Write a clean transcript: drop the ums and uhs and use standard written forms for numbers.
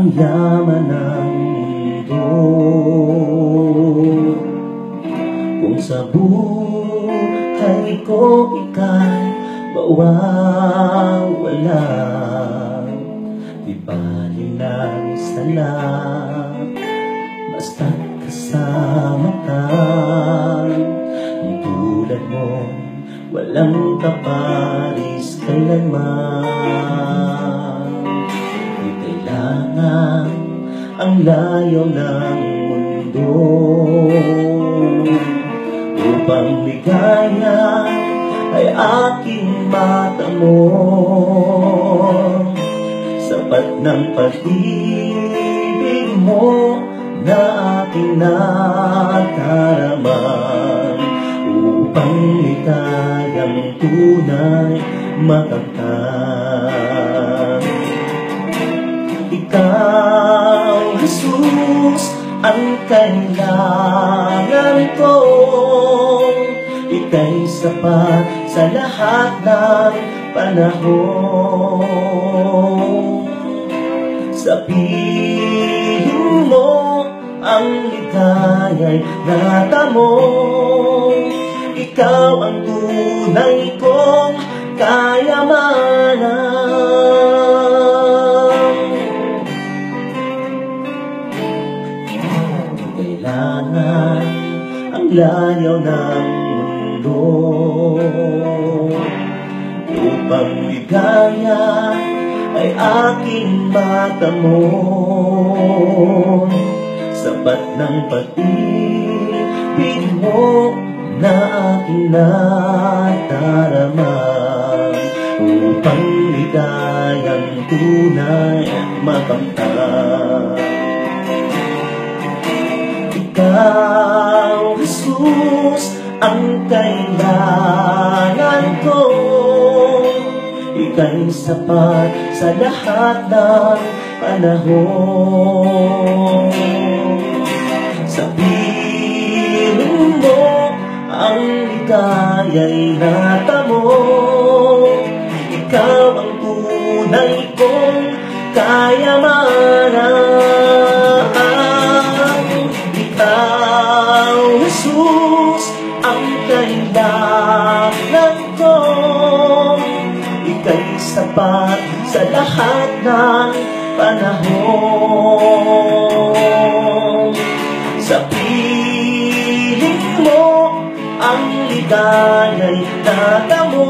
ang yaman ng mundo. Kung sa buhay ko ika'y mawawala, di bali lang sana basta't kasama ka. Ang tulad mo walang kaparis kailanman. Di kailangan ang layo ng mundo upang ligaya ay aking matamo. Sapat ng pag-ibig mo na aking nadarama upang ligayang tunay makamtan. Ikaw, Jesus, ang kailangan ko. Ika'y sapat sa lahat ng panahon. Sa piling mo ang ligaya'y natamo. Ikaw ang tunay kong kayamanan. Kailangan ang layo ng mundo upang ligaya ay aking matamo. Sapat ng pag-ibig mo na aking nadarama upang ligayang tunay makamtan. Ikaw, Jesus, ang kailangan ko. Ika'y sapat sa lahat ng panahon. Sa piling mo ang ligaya'y natamo. Ikaw ang tunay kong kayamanan. Ikaw, Jesus, ang kailangan ko. Ika'y sapat sa lahat ng panahon. Sa piling mo ang ligaya'y natamo.